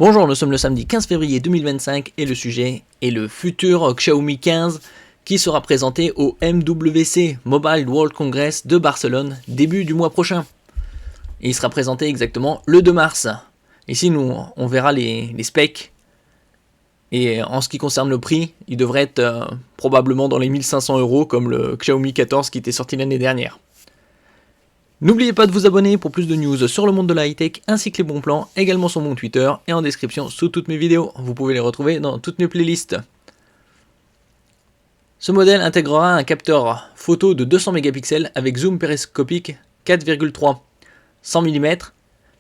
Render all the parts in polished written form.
Bonjour, nous sommes le samedi 15 février 2025 et le sujet est le futur Xiaomi 15 qui sera présenté au MWC, Mobile World Congress de Barcelone, début du mois prochain. Et il sera présenté exactement le 2 mars. Ici, on verra les specs. Et en ce qui concerne le prix, il devrait être probablement dans les 1500 € comme le Xiaomi 14 qui était sorti l'année dernière. N'oubliez pas de vous abonner pour plus de news sur le monde de la high-tech ainsi que les bons plans, également sur mon Twitter et en description sous toutes mes vidéos. Vous pouvez les retrouver dans toutes mes playlists. Ce modèle intégrera un capteur photo de 200 mégapixels avec zoom périscopique 4,3 100 mm,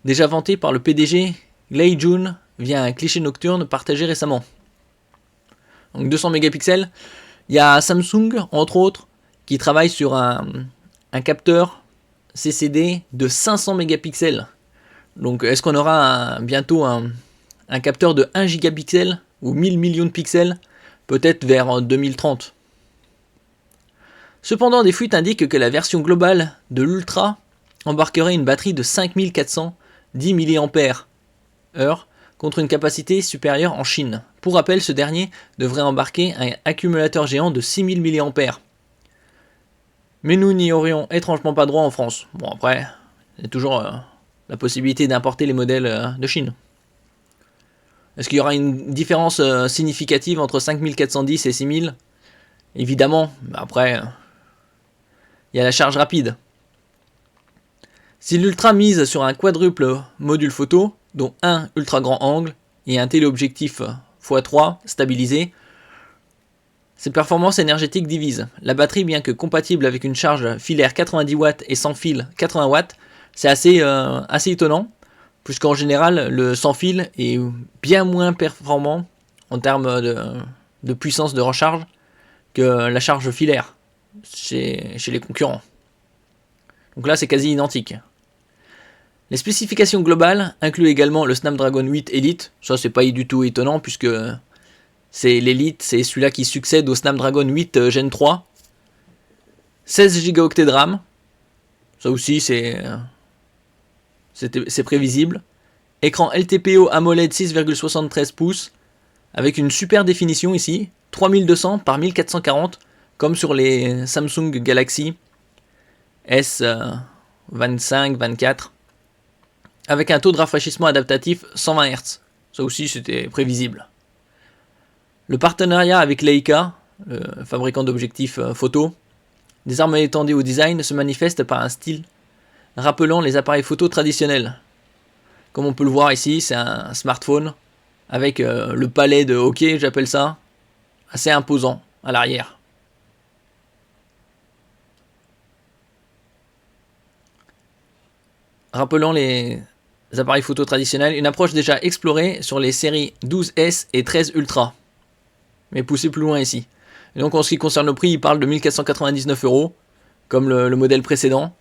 déjà vanté par le PDG Lei Jun via un cliché nocturne partagé récemment. Donc 200 mégapixels, il y a Samsung entre autres qui travaille sur un capteur CCD de 500 mégapixels. Donc est-ce qu'on aura bientôt un capteur de 1 gigapixel ou 1000 millions de pixels, peut-être vers 2030. Cependant, des fuites indiquent que la version globale de l'Ultra embarquerait une batterie de 5410 mAh contre une capacité supérieure en Chine. Pour rappel, ce dernier devrait embarquer un accumulateur géant de 6000 mAh. Mais nous n'y aurions étrangement pas droit en France. Bon, après, il y a toujours la possibilité d'importer les modèles de Chine. Est-ce qu'il y aura une différence significative entre 5410 et 6000 ? Évidemment, mais après, il y a la charge rapide. Si l'Ultra mise sur un quadruple module photo, dont un ultra grand angle et un téléobjectif x3 stabilisé, ses performances énergétiques divisent. La batterie, bien que compatible avec une charge filaire 90 watts et sans fil 80 watts, c'est assez étonnant, puisqu'en général, le sans fil est bien moins performant en termes de puissance de recharge que la charge filaire chez les concurrents. Donc là, c'est quasi identique. Les spécifications globales incluent également le Snapdragon 8 Elite. Ça, c'est pas du tout étonnant, puisque c'est l'Elite, c'est celui-là qui succède au Snapdragon 8 Gen 3. 16 Go de RAM. Ça aussi, c'est prévisible. Écran LTPO AMOLED 6,73 pouces. Avec une super définition ici. 3200 par 1440. Comme sur les Samsung Galaxy S25, 24. Avec un taux de rafraîchissement adaptatif 120 Hz. Ça aussi, c'était prévisible. Le partenariat avec Leica, le fabricant d'objectifs photo, désormais étendu au design, se manifeste par un style rappelant les appareils photo traditionnels. Comme on peut le voir ici, c'est un smartphone avec le palais de hockey, j'appelle ça, assez imposant à l'arrière. Rappelant les appareils photo traditionnels, une approche déjà explorée sur les séries 12S et 13 Ultra. Mais poussé plus loin ici. Et donc en ce qui concerne le prix, il parle de 1499 €, comme le modèle précédent.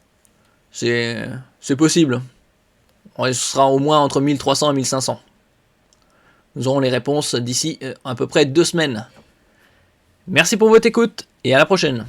C'est possible. Ce sera au moins entre 1300 et 1500. Nous aurons les réponses d'ici à peu près 2 semaines. Merci pour votre écoute et à la prochaine.